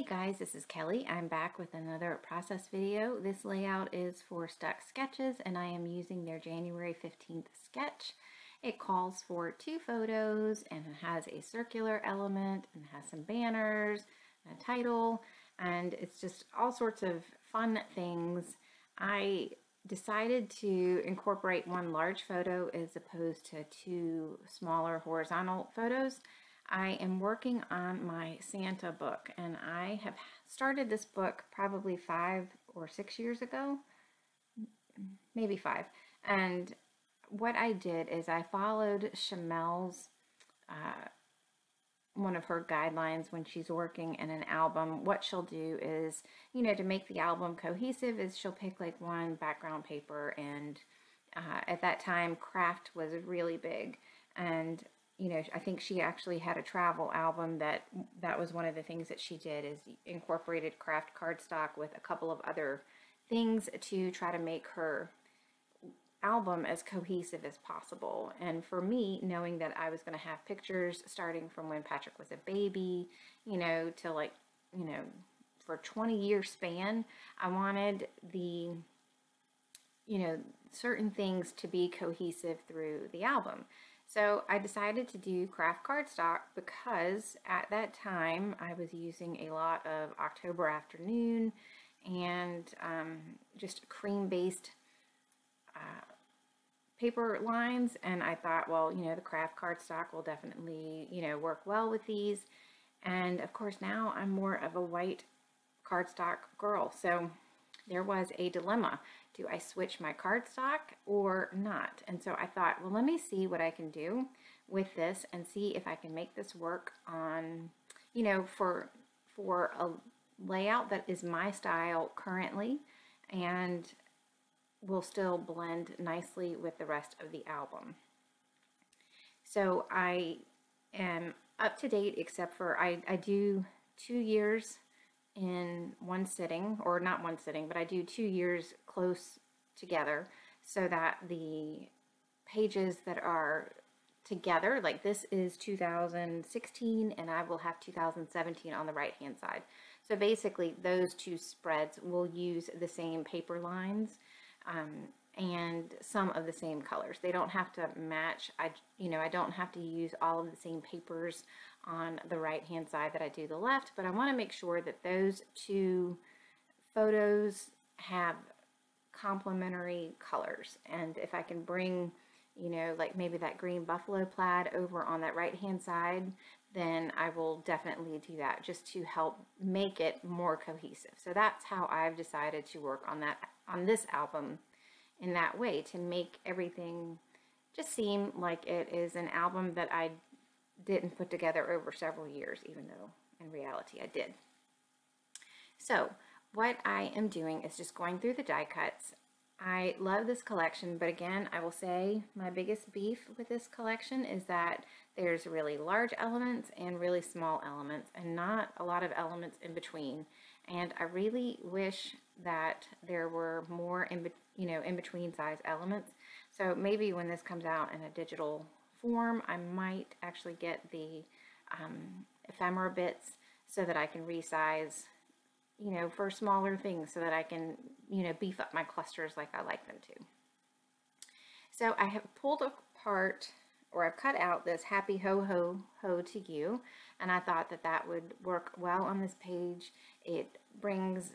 Hey guys, this is Kelly. I'm back with another process video. This layout is for Stuck Sketches and I am using their January 15th sketch. It calls for 2 photos and it has a circular element and has some banners and a title, and it's just all sorts of fun things. I decided to incorporate 1 large photo as opposed to 2 smaller horizontal photos. I am working on my Santa book, and I have started this book probably 5 or 6 years ago, maybe 5. And what I did is I followed Chamel's, one of her guidelines when she's working in an album. What she'll do is, to make the album cohesive, is she'll pick like 1 background paper, and at that time craft was really big, and I think she actually had a travel album that was one of the things that she did, is incorporated craft cardstock with a couple of other things to try to make her album as cohesive as possible. And for me, knowing that I was going to have pictures starting from when Patrick was a baby, to like, for a 20-year span, I wanted the, certain things to be cohesive through the album. So I decided to do craft cardstock because at that time I was using a lot of October Afternoon and just cream-based paper lines, and I thought, well, the craft cardstock will definitely, work well with these. And of course now I'm more of a white cardstock girl, so there was a dilemma. Do I switch my cardstock or not? And so I thought, well, let me see what I can do with this and see if I can make this work on, for a layout that is my style currently and will still blend nicely with the rest of the album. So I am up to date, except for I do 2 years in one sitting, or not one sitting, but I do 2 years close together so that the pages that are together, like this is 2016 and I will have 2017 on the right hand side. So basically those 2 spreads will use the same paper lines and some of the same colors. They don't have to match. I don't have to use all of the same papers on the right hand side that I do the left, but I want to make sure that those 2 photos have complementary colors. And if I can bring, like maybe that green buffalo plaid over on that right hand side, then I will definitely do that just to help make it more cohesive. So that's how I've decided to work on this album in that way, to make everything just seem like it is an album that I didn't put together over several years, even though in reality I did. So what I am doing is just going through the die cuts. I love this collection, but again, I will say my biggest beef with this collection is that there's really large elements and really small elements, and not a lot of elements in between. And I really wish that there were more in between size elements. So maybe when this comes out in a digital form, I might actually get the ephemera bits so that I can resize, for smaller things, so that I can, beef up my clusters like I like them to. So I have pulled apart, or I've cut out this Happy Ho Ho Ho to You, and I thought that that would work well on this page. It brings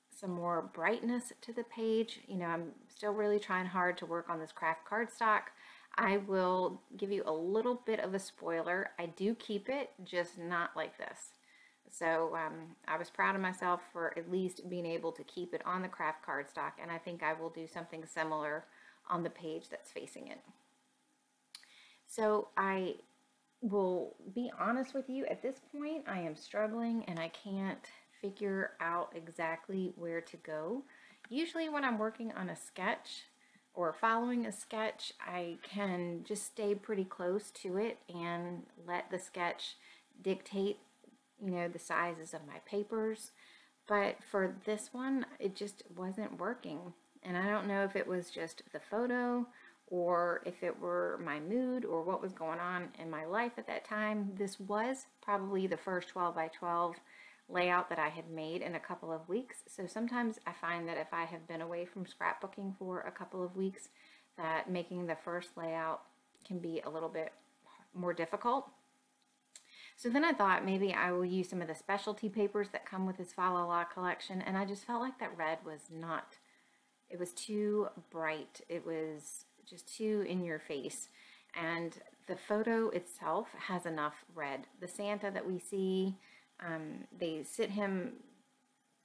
some more brightness to the page. I'm still really trying hard to work on this craft cardstock. I will give you a little bit of a spoiler. I do keep it, just not like this. So I was proud of myself for at least being able to keep it on the craft cardstock, and I think I will do something similar on the page that's facing it. So I will be honest with you, at this point I am struggling and I can't figure out exactly where to go. Usually when I'm working on a sketch or following a sketch, I can just stay pretty close to it and let the sketch dictate, the sizes of my papers. But for this one, it just wasn't working. And I don't know if it was just the photo or if it were my mood or what was going on in my life at that time. This was probably the first 12 by 12 layout that I had made in a couple of weeks. So sometimes I find that if I have been away from scrapbooking for a couple of weeks, that making the first layout can be a little bit more difficult. So then I thought maybe I will use some of the specialty papers that come with this Fa La La collection, and I just felt like that red was not, it was too bright. It was just too in your face. And the photo itself has enough red. The Santa that we see, they sit him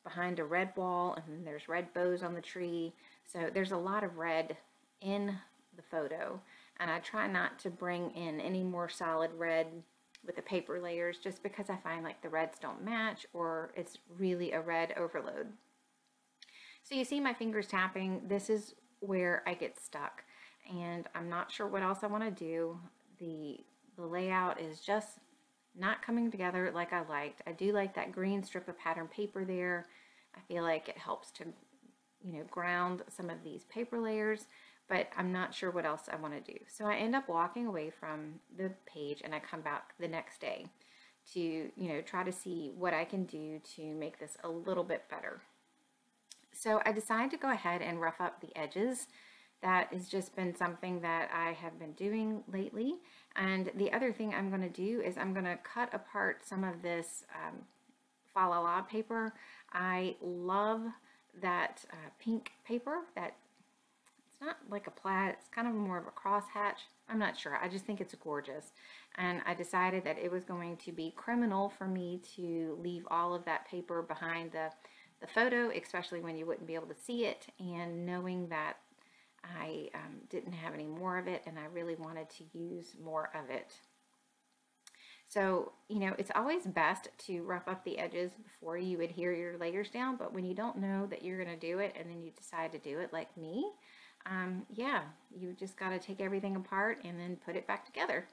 behind a red wall, and then there's red bows on the tree. So there's a lot of red in the photo. And I try not to bring in any more solid red with the paper layers, just because I find like the reds don't match, or it's really a red overload. So you see my fingers tapping. This is where I get stuck, and I'm not sure what else I want to do. The layout is just not coming together like I liked. I do like that green strip of pattern paper there. I feel like it helps to, you know, ground some of these paper layers, but I'm not sure what else I want to do. So I end up walking away from the page, and I come back the next day to, you know, try to see what I can do to make this a little bit better. So I decided to go ahead and rough up the edges. That has just been something that I have been doing lately. And the other thing I'm going to do is I'm going to cut apart some of this Fa La La paper. I love that pink paper. That it's not like a plaid, it's kind of more of a crosshatch. I'm not sure. I just think it's gorgeous. And I decided that it was going to be criminal for me to leave all of that paper behind the photo, especially when you wouldn't be able to see it, and knowing that I didn't have any more of it and I really wanted to use more of it. So, you know, it's always best to rough up the edges before you adhere your layers down, but when you don't know that you're going to do it and then you decide to do it like me, yeah, you just got to take everything apart and then put it back together.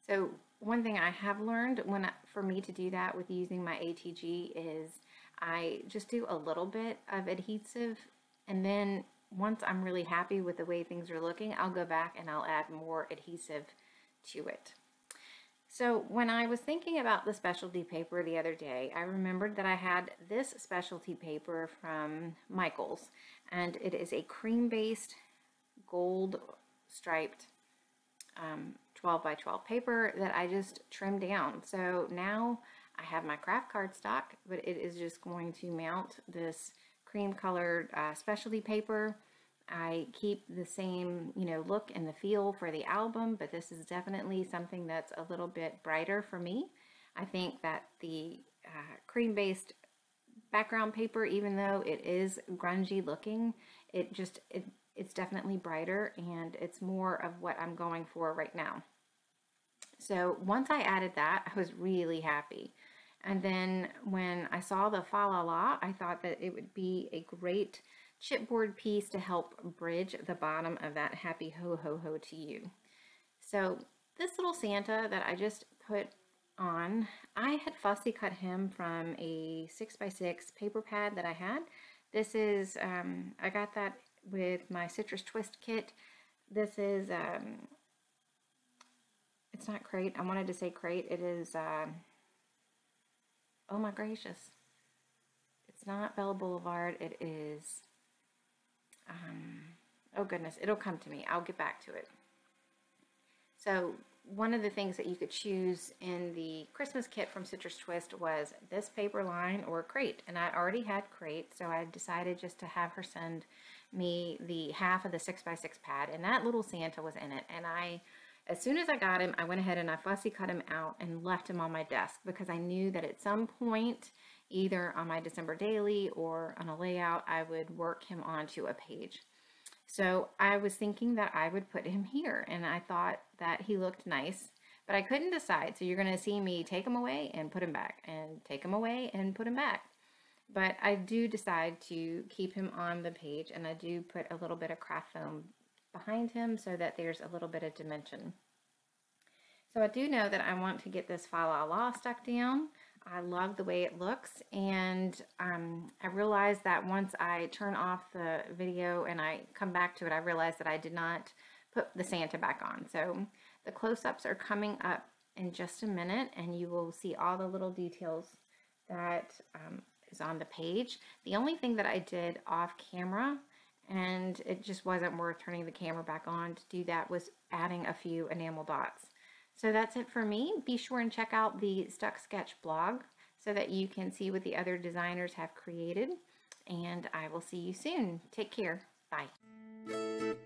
So one thing I have learned for me to do that with using my ATG is I just do a little bit of adhesive, and then once I'm really happy with the way things are looking, I'll go back and I'll add more adhesive to it. So when I was thinking about the specialty paper the other day, I remembered that I had this specialty paper from Michaels, and it is a cream-based gold striped 12 by 12 paper that I just trimmed down. So now I have my craft cardstock, but it is just going to mount this cream colored specialty paper. I keep the same, you know, look and the feel for the album, but this is definitely something that's a little bit brighter for me. I think that the cream-based background paper, even though it is grungy looking, it's definitely brighter, and it's more of what I'm going for right now. So once I added that, I was really happy. And then when I saw the Fa La La, I thought that it would be a great chipboard piece to help bridge the bottom of that Happy Ho Ho Ho to You. So this little Santa that I just put on, I had fussy cut him from a 6x6 paper pad that I had. This is, I got that with my Citrus Twist kit. This is, it's not Crate. I wanted to say Crate. It is, oh my gracious. It's not Bella Boulevard. It is, oh goodness, it'll come to me. I'll get back to it. So one of the things that you could choose in the Christmas kit from Citrus Twist was this paper line or Crate. And I already had Crate, so I decided just to have her send me the half of the 6x6 pad. And that little Santa was in it. And as soon as I got him, I went ahead and I fussy cut him out and left him on my desk, because I knew that at some point, either on my December daily or on a layout, I would work him onto a page. So I was thinking that I would put him here, and I thought that he looked nice, but I couldn't decide. So you're going to see me take him away and put him back, and take him away and put him back. But I do decide to keep him on the page, and I do put a little bit of craft foam behind him so that there's a little bit of dimension. So I do know that I want to get this Fa La La stuck down. I love the way it looks, and I realized that once I turn off the video and I come back to it, I realized that I did not put the Santa back on. So the close-ups are coming up in just a minute, and you will see all the little details that is on the page. The only thing that I did off camera, and it just wasn't worth turning the camera back on to do that, was adding a few enamel dots. So that's it for me. Be sure and check out the Stuck Sketch blog so that you can see what the other designers have created. And I will see you soon. Take care. Bye.